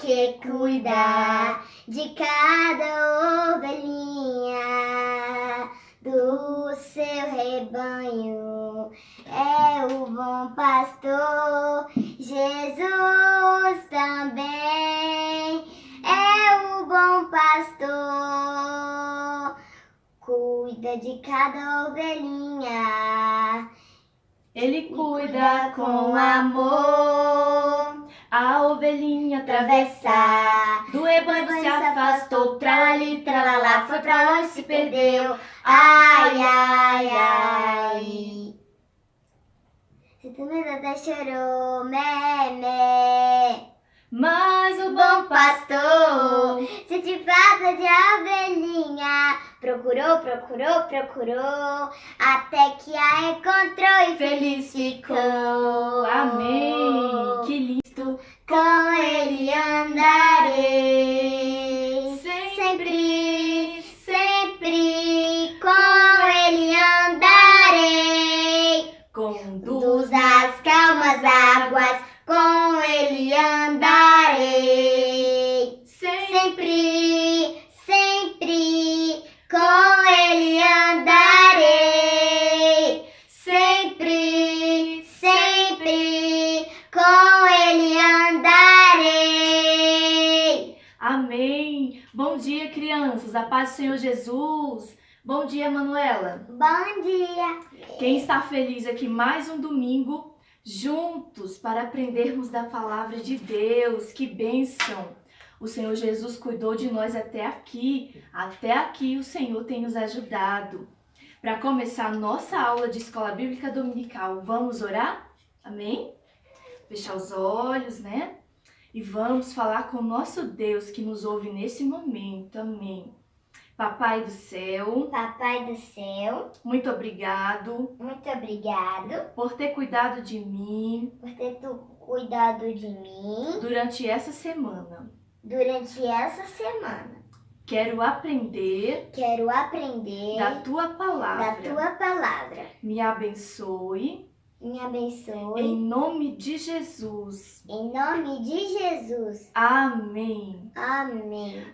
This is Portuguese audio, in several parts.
porque cuida de cada ovelhinha do seu rebanho. É o bom pastor, Jesus também é o bom pastor, cuida de cada ovelhinha. Ele cuida com amor a ovelhinha atravessar. Do rebanho se afastou, tralali, tralalá, foi pra longe, se perdeu. Ai, ai, ai. Se tu me até chorou, mé. Mas o bom pastor Se te falta de ovelhinha, procurou, até que a encontrou e feliz ficou. Amém. Que lindo. Com ele andarei, sempre com ele andarei. Conduz As calmas águas, com ele andarei. Sempre com ele andarei. Sempre com ele andarei. Amém. Bom dia, crianças. A paz do Senhor Jesus. Bom dia, Manuela. Bom dia. Quem está feliz aqui mais um domingo juntos para aprendermos da palavra de Deus? Que bênção! O Senhor Jesus cuidou de nós até aqui. Até aqui o Senhor tem nos ajudado. Para começar a nossa aula de Escola Bíblica Dominical, vamos orar? Amém? Fechar os olhos, né? E vamos falar com o nosso Deus que nos ouve nesse momento. Amém. Papai do céu, muito obrigado por ter cuidado de mim durante essa semana. Quero aprender da tua palavra. Me abençoe. Em nome de Jesus. Amém.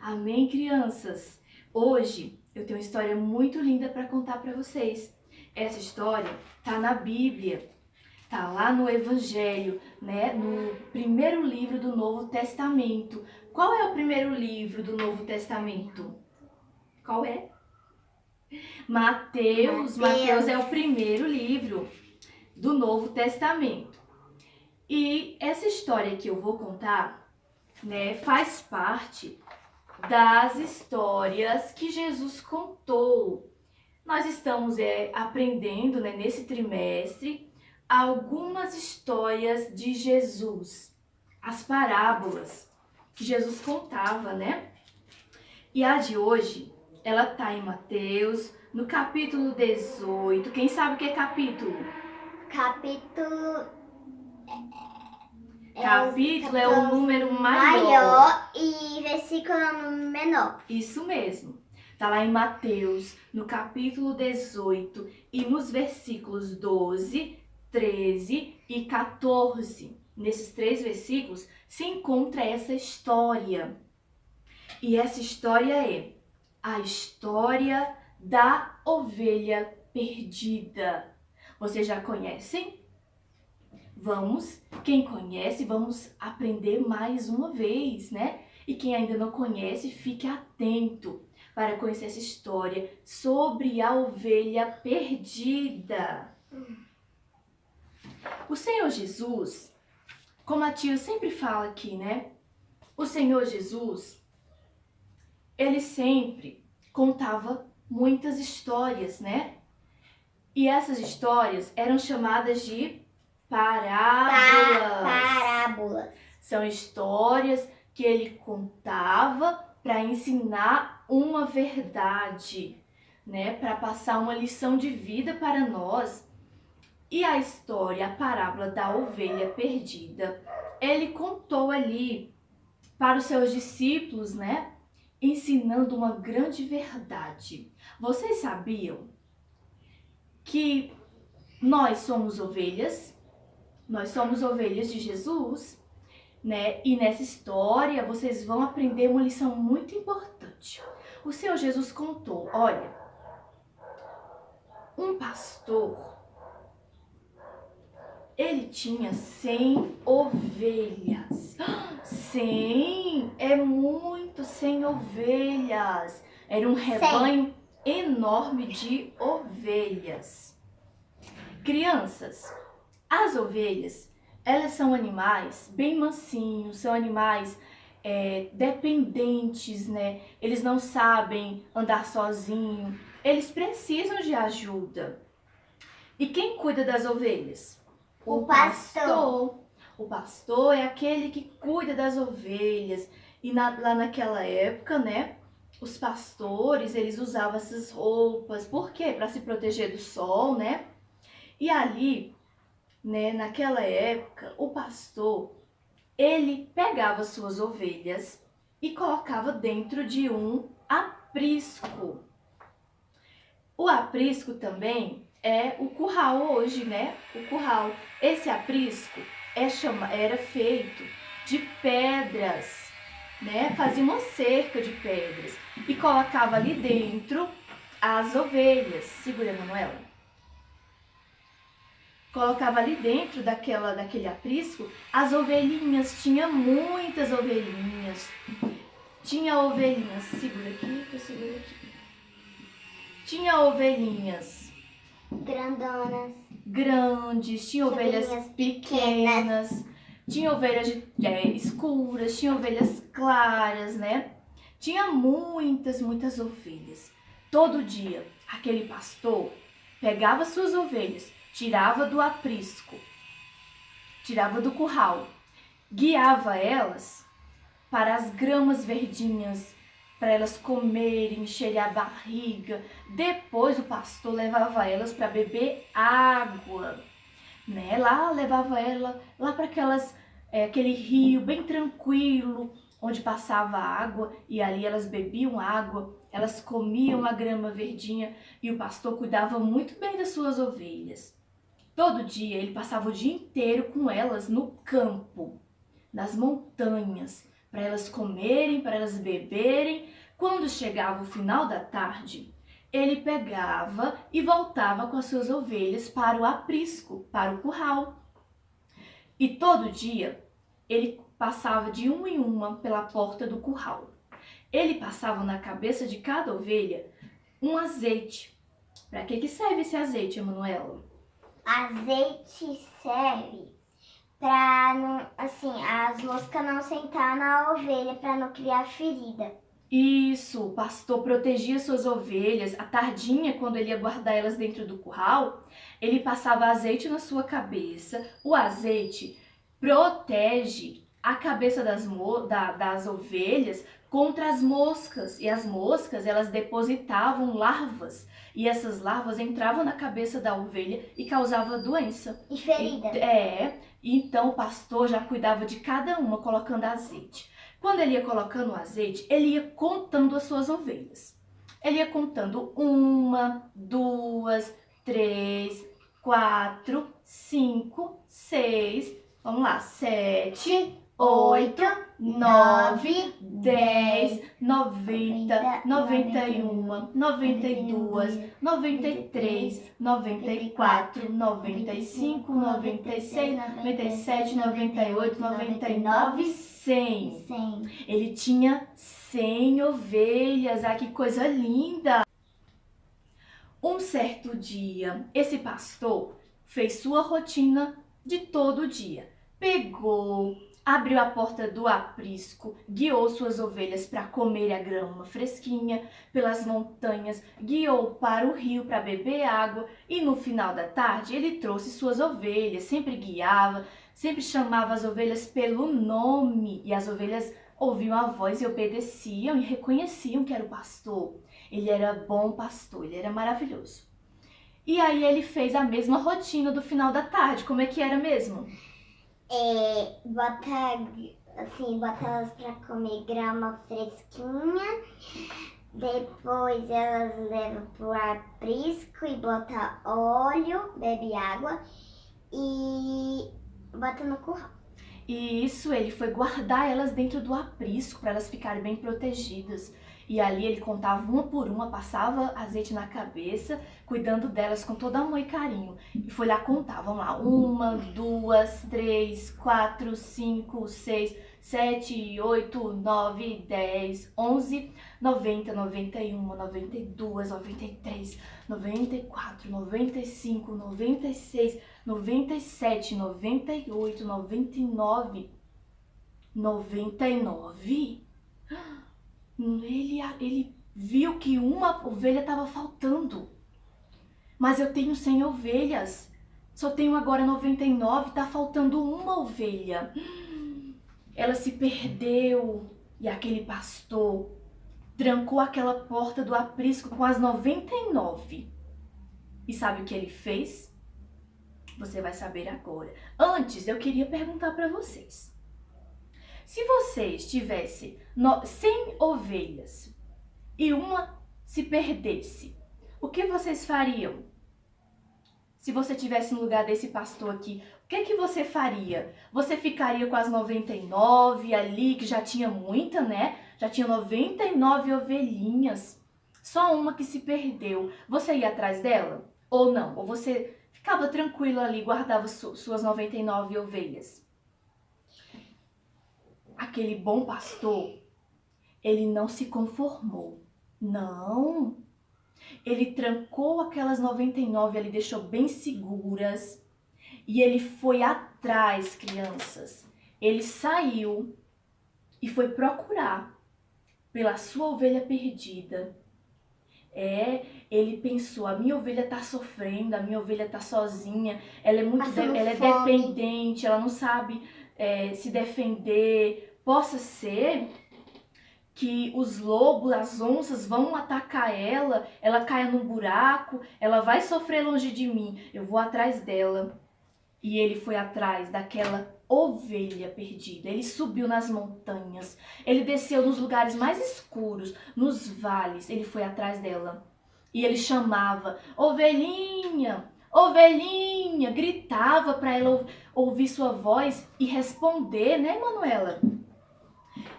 Amém, crianças. Hoje eu tenho uma história muito linda para contar para vocês. Essa história tá na Bíblia, tá lá no Evangelho, né? No primeiro livro do Novo Testamento. Qual é o primeiro livro do Novo Testamento? Qual é? Mateus. Mateus é o primeiro livro do Novo Testamento. E essa história que eu vou contar, né, faz parte das histórias que Jesus contou. Nós estamos aprendendo, né, nesse trimestre algumas histórias de Jesus, as parábolas que Jesus contava, né? E a de hoje, ela tá em Mateus, no capítulo 18. Quem sabe o que é capítulo? Capítulo é o número maior e versículo é o número menor. Isso mesmo. Tá lá em Mateus, no capítulo 18 e nos versículos 12, 13 e 14. Nesses 3 versículos se encontra essa história. E essa história é a história da ovelha perdida. Vocês já conhecem? Quem conhece, vamos aprender mais uma vez, né? E quem ainda não conhece, fique atento para conhecer essa história sobre a ovelha perdida. O Senhor Jesus, como a tia sempre fala aqui, né? O Senhor Jesus, ele sempre contava muitas histórias, né? E essas histórias eram chamadas de parábolas. São histórias que ele contava para ensinar uma verdade, né? Para passar uma lição de vida para nós. E a história, a parábola da ovelha perdida, ele contou ali para os seus discípulos, né? Ensinando uma grande verdade. Vocês sabiam que nós somos ovelhas? Nós somos ovelhas de Jesus né? E nessa história vocês vão aprender uma lição muito importante. O Senhor Jesus contou, olha, um pastor, ele tinha 100 ovelhas. 100 é muito, 100 ovelhas. Era um rebanho enorme de ovelhas. Crianças, as ovelhas, elas são animais bem mansinhos, são animais dependentes, né? Eles não sabem andar sozinhos, eles precisam de ajuda. E quem cuida das ovelhas? O pastor. O pastor é aquele que cuida das ovelhas. E lá naquela época, né? Os pastores, eles usavam essas roupas. Por quê? Para se proteger do sol, né? E ali, né, naquela época, o pastor, ele pegava suas ovelhas e colocava dentro de um aprisco. O aprisco também é o curral hoje, né? O curral. Esse aprisco era feito de pedras, né? Fazia uma cerca de pedras e colocava ali dentro as ovelhas. Segura, Manuela. Colocava ali dentro daquele aprisco as ovelhinhas. Tinha muitas ovelhinhas. Tinha ovelhinhas. Segura aqui, eu seguro aqui. Tinha ovelhinhas Grandonas. Grandes, tinha ovelhas pequenas, tinha ovelhas escuras, tinha ovelhas claras, né? Tinha muitas ovelhas. Todo dia, aquele pastor pegava suas ovelhas, tirava do aprisco, tirava do curral, guiava elas para as gramas verdinhas, para elas comerem, encherem a barriga. Depois o pastor levava elas para beber água, né? Lá levava ela lá para aquele rio bem tranquilo, onde passava água, e ali elas bebiam água, elas comiam a grama verdinha, e o pastor cuidava muito bem das suas ovelhas. Todo dia ele passava o dia inteiro com elas no campo, nas montanhas, para elas comerem, para elas beberem. Quando chegava o final da tarde, ele pegava e voltava com as suas ovelhas para o aprisco, para o curral. E todo dia ele passava de uma em uma pela porta do curral. Ele passava na cabeça de cada ovelha um azeite. Para que serve esse azeite, Emanuela? Azeite serve para as moscas não sentar na ovelha, para não criar ferida. Isso, o pastor protegia suas ovelhas. À tardinha, quando ele ia guardar elas dentro do curral, ele passava azeite na sua cabeça. O azeite protege a cabeça das ovelhas contra as moscas. E as moscas, elas depositavam larvas. E essas larvas entravam na cabeça da ovelha e causavam doença. E ferida. Então o pastor já cuidava de cada uma colocando azeite. Quando ele ia colocando o azeite, ele ia contando as suas ovelhas. Ele ia contando 1, 2, 3, 4, 5, 6, vamos lá, 7, 8, 9, 10, 90, 91, 92, 93, 94, 95, 96, 97, 98, 99, 100. Ele tinha 100 ovelhas. Ah, que coisa linda! Um certo dia, esse pastor fez sua rotina de todo dia. Pegou, abriu a porta do aprisco, guiou suas ovelhas para comer a grama fresquinha pelas montanhas, guiou para o rio para beber água e no final da tarde ele trouxe suas ovelhas, sempre guiava, sempre chamava as ovelhas pelo nome e as ovelhas ouviam a voz e obedeciam e reconheciam que era o pastor. Ele era bom pastor, ele era maravilhoso. E aí ele fez a mesma rotina do final da tarde. Como é que era mesmo? Bota elas para comer grama fresquinha. Depois elas levam pro aprisco e bota óleo, bebe água e bota no curral. E isso, ele foi guardar elas dentro do aprisco para elas ficarem bem protegidas. E ali ele contava uma por uma, passava azeite na cabeça, cuidando delas com todo amor e carinho. E foi lá contar, vamos lá, 1, 2, 3, 4, 5, 6, 7, 8, 9, 10, 11, 90, 91, 92, 93, 94, 95, 96, 97, 98, 99, 99. Ele viu que uma ovelha estava faltando. Mas eu tenho 100 ovelhas. Só tenho agora 99, está faltando uma ovelha. Ela se perdeu. E aquele pastor trancou aquela porta do aprisco com as 99. E sabe o que ele fez? Você vai saber agora. Antes, eu queria perguntar para vocês. Se vocês tivessem 100 ovelhas e uma se perdesse, o que vocês fariam? Se você tivesse no lugar desse pastor aqui, o que você faria? Você ficaria com as 99 ali, que já tinha muita, né? Já tinha 99 ovelhinhas. Só uma que se perdeu. Você ia atrás dela? Ou não? Ou você ficava tranquilo ali, guardava suas 99 ovelhas? Aquele bom pastor, ele não se conformou. Não. Ele trancou aquelas 99, ele deixou bem seguras. E ele foi atrás, crianças. Ele saiu e foi procurar pela sua ovelha perdida. Ele pensou, a minha ovelha tá sofrendo, a minha ovelha tá sozinha, ela é dependente, ela não sabe se defender. Possa ser que os lobos, as onças vão atacar ela caia num buraco, ela vai sofrer longe de mim, eu vou atrás dela. E ele foi atrás daquela ovelha perdida. Ele subiu nas montanhas, ele desceu nos lugares mais escuros, nos vales, ele foi atrás dela. E ele chamava, ovelhinha, ovelhinha, gritava para ela ouvir sua voz e responder, né, Manuela?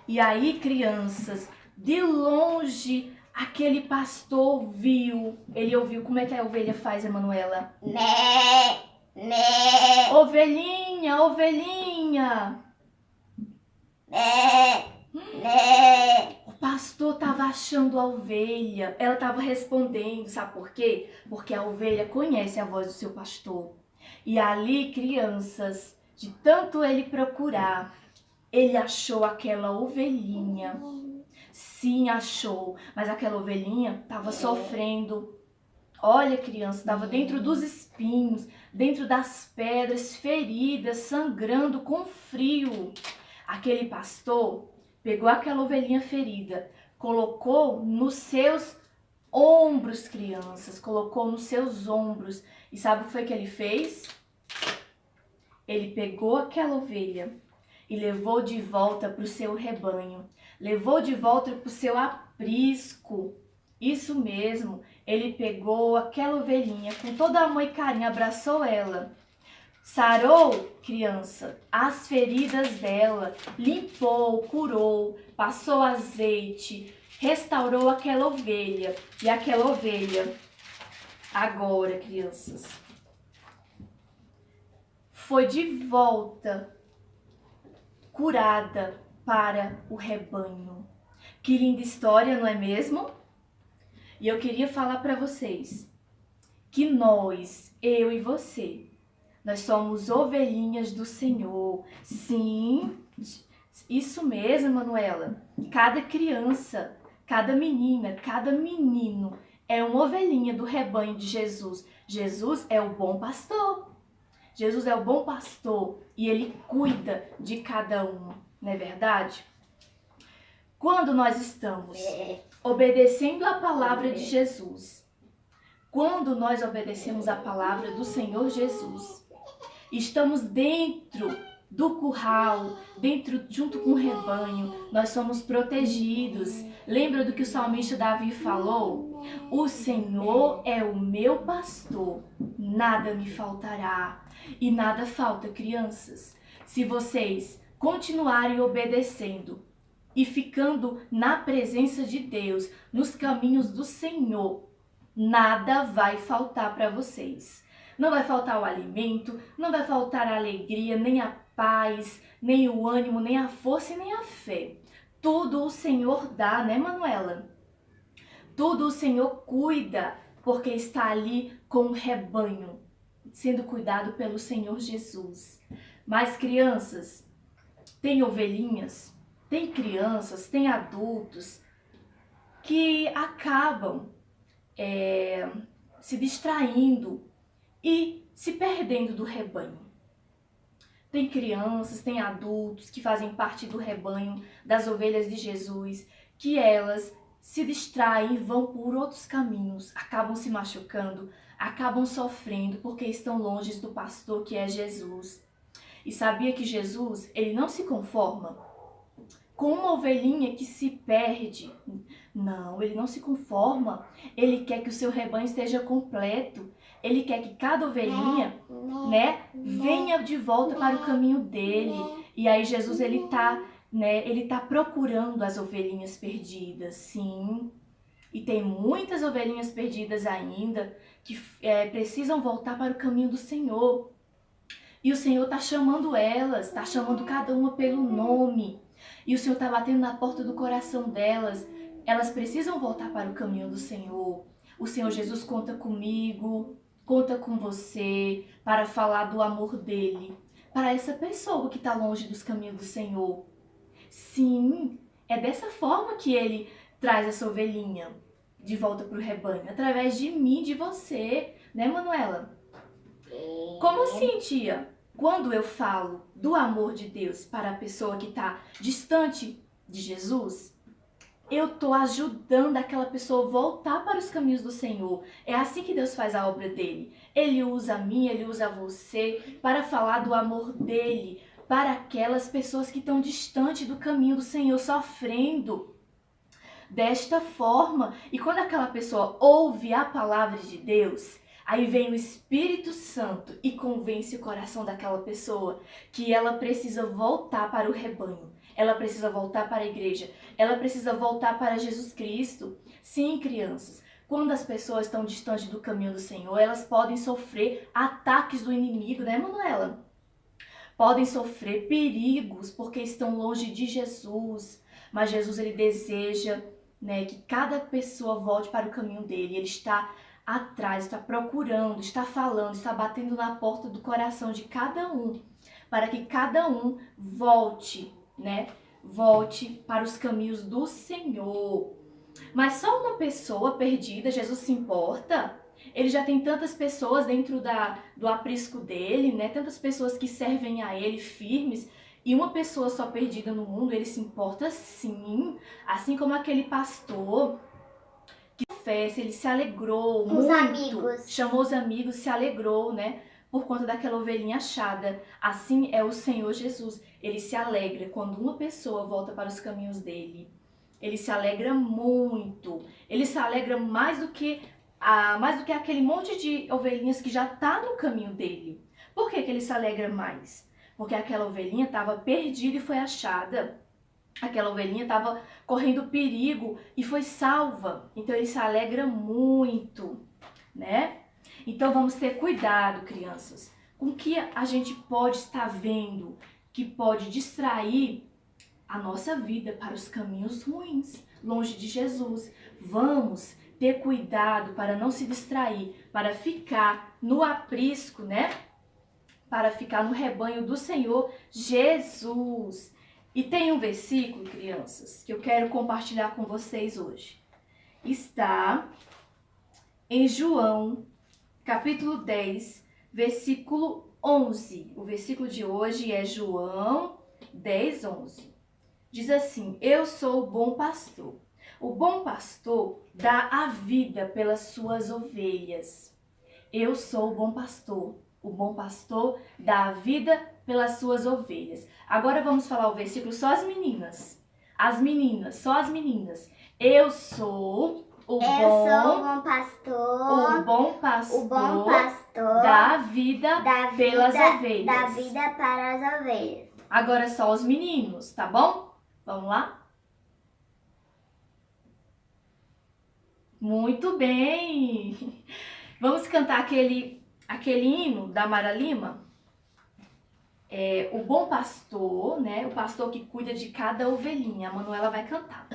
E aí, crianças, de longe, aquele pastor ele ouviu como é que a ovelha faz, Emanuela? Mé, mé. Ovelhinha, ovelhinha. Mé, mé. O pastor estava achando a ovelha, ela estava respondendo, sabe por quê? Porque a ovelha conhece a voz do seu pastor. E ali, crianças, de tanto ele procurar, ele achou aquela ovelhinha. Sim, achou. Mas aquela ovelhinha estava sofrendo. Olha, criança, estava dentro dos espinhos, dentro das pedras, feridas, sangrando com frio. Aquele pastor pegou aquela ovelhinha ferida, colocou nos seus ombros, crianças. Colocou nos seus ombros. E sabe o que foi que ele fez? Ele pegou aquela ovelha e levou de volta para o seu rebanho, levou de volta para o seu aprisco. Isso mesmo, ele pegou aquela ovelhinha com todo amor e carinho, abraçou ela, sarou, criança, as feridas dela, limpou, curou, passou azeite, restaurou aquela ovelha. E aquela ovelha, agora, crianças, foi de volta curada para o rebanho. Que linda história, não é mesmo? E eu queria falar para vocês que nós, eu e você, nós somos ovelhinhas do Senhor. Sim, isso mesmo, Manuela. Cada criança, cada menina, cada menino é uma ovelhinha do rebanho de Jesus. Jesus é o bom pastor. Jesus é o bom pastor e ele cuida de cada um, não é verdade? Quando nós estamos obedecendo a palavra de Jesus, quando nós obedecemos a palavra do Senhor Jesus, estamos dentro do curral, junto com o rebanho, nós somos protegidos. Lembra do que o salmista Davi falou? O Senhor é o meu pastor, nada me faltará. E nada falta, crianças. se vocês continuarem obedecendo e ficando na presença de Deus, nos caminhos do Senhor, nada vai faltar para vocês. Não vai faltar o alimento, não vai faltar a alegria, nem a paz, nem o ânimo, nem a força e nem a fé. Tudo o Senhor dá, né, Manuela? Tudo o Senhor cuida, porque está ali com o rebanho, sendo cuidado pelo Senhor Jesus. Mas crianças, tem ovelhinhas, tem crianças, tem adultos que acabam se distraindo e se perdendo do rebanho. Tem crianças, tem adultos que fazem parte do rebanho das ovelhas de Jesus, que elas se distraem e vão por outros caminhos, acabam se machucando, acabam sofrendo porque estão longe do pastor que é Jesus. E sabia que Jesus, ele não se conforma com uma ovelhinha que se perde. Não, ele não se conforma. Ele quer que o seu rebanho esteja completo. Ele quer que cada ovelhinha, né, venha de volta para o caminho dele. E aí Jesus, ele tá procurando as ovelhinhas perdidas, sim. E tem muitas ovelhinhas perdidas ainda que precisam voltar para o caminho do Senhor. E o Senhor está chamando elas, está chamando cada uma pelo nome. E o Senhor está batendo na porta do coração delas. Elas precisam voltar para o caminho do Senhor. O Senhor Jesus conta comigo, conta com você para falar do amor dele para essa pessoa que está longe dos caminhos do Senhor. Sim, é dessa forma que ele traz essa ovelhinha de volta para o rebanho, através de mim, de você, né, Manuela? Como assim, tia? Quando eu falo do amor de Deus para a pessoa que está distante de Jesus, eu estou ajudando aquela pessoa a voltar para os caminhos do Senhor. É assim que Deus faz a obra dele. Ele usa a mim, ele usa você para falar do amor dele para aquelas pessoas que estão distante do caminho do Senhor, sofrendo desta forma. E quando aquela pessoa ouve a palavra de Deus, aí vem o Espírito Santo e convence o coração daquela pessoa que ela precisa voltar para o rebanho. Ela precisa voltar para a igreja. Ela precisa voltar para Jesus Cristo. Sim, crianças, quando as pessoas estão distantes do caminho do Senhor, elas podem sofrer ataques do inimigo, né, Manuela? Podem sofrer perigos porque estão longe de Jesus. Mas Jesus, ele deseja, né, que cada pessoa volte para o caminho dele. Ele está atrás, está procurando, está falando, está batendo na porta do coração de cada um, para que cada um volte, né? Volte para os caminhos do Senhor. Mas só uma pessoa perdida, Jesus se importa? Ele já tem tantas pessoas dentro do aprisco dele, né? Tantas pessoas que servem a ele firmes. E uma pessoa só perdida no mundo, ele se importa sim. Assim como aquele pastor que festa, ele se alegrou Os muito. amigos. Chamou os amigos, se alegrou, né? Por conta daquela ovelhinha achada. Assim é o Senhor Jesus. Ele se alegra quando uma pessoa volta para os caminhos dele. Ele se alegra muito. Ele se alegra mais do que aquele monte de ovelhinhas que já está no caminho dele. Por que ele se alegra mais? Porque aquela ovelhinha estava perdida e foi achada. Aquela ovelhinha estava correndo perigo e foi salva. Então ele se alegra muito, né? Então vamos ter cuidado, crianças, com o que a gente pode estar vendo que pode distrair a nossa vida para os caminhos ruins, longe de Jesus. Vamos ter cuidado para não se distrair, para ficar no aprisco, né? Para ficar no rebanho do Senhor Jesus. E tem um versículo, crianças, que eu quero compartilhar com vocês hoje. Está em João, capítulo 10, versículo 11. O versículo de hoje é João 10, 11. Diz assim: eu sou o bom pastor. O bom pastor dá a vida pelas suas ovelhas. Eu sou o bom pastor. O bom pastor dá a vida pelas suas ovelhas. Agora vamos falar o versículo só as meninas. As meninas, só as meninas. Eu sou O Eu sou bom, o pastor. o bom O pastor bom pastor dá vida da pelas vida, ovelhas. dá vida para as ovelhas. Agora só os meninos, tá bom? Vamos lá? Muito bem! Vamos cantar aquele hino da Mara Lima? O bom pastor, né? O pastor que cuida de cada ovelhinha. A Manuela vai cantar.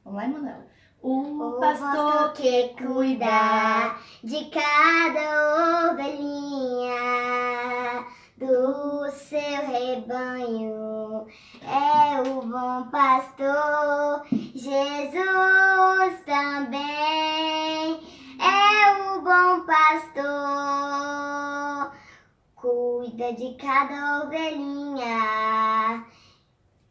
Vamos lá, Manuela? O pastor que cuida de cada ovelhinha do seu rebanho é o bom pastor. Jesus também é o bom pastor. Cuida de cada ovelhinha.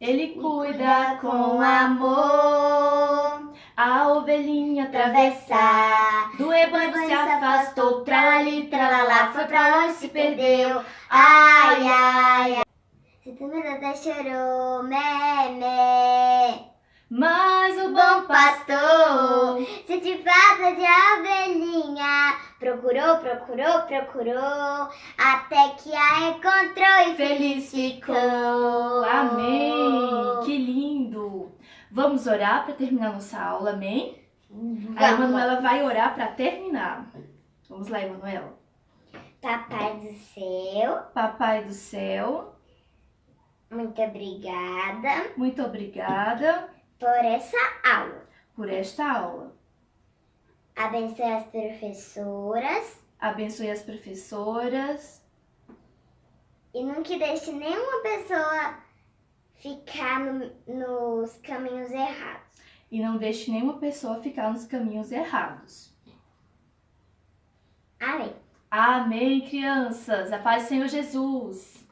Ele cuida com amor a ovelhinha atravessar. Do rebanho se afastou, tralali, tralalá, foi pra longe, se perdeu. Ai, ai, ai. Se tu me até chorou, meme. Mas o bom pastor Se te falta de ovelhinha, procurou, procurou, procurou, até que a encontrou e feliz ficou. Amém. Que lindo. Vamos orar para terminar nossa aula, amém? A Emanuela vai orar para terminar. Vamos lá, Emanuela. Papai do céu, Papai do céu, muito obrigada muito obrigada por essa aula. por esta aula. Abençoe as professoras Abençoe as professoras e nunca deixe nenhuma pessoa ficar nos caminhos errados. e não deixe nenhuma pessoa ficar nos caminhos errados. Amém. Amém, crianças. A paz do Senhor Jesus.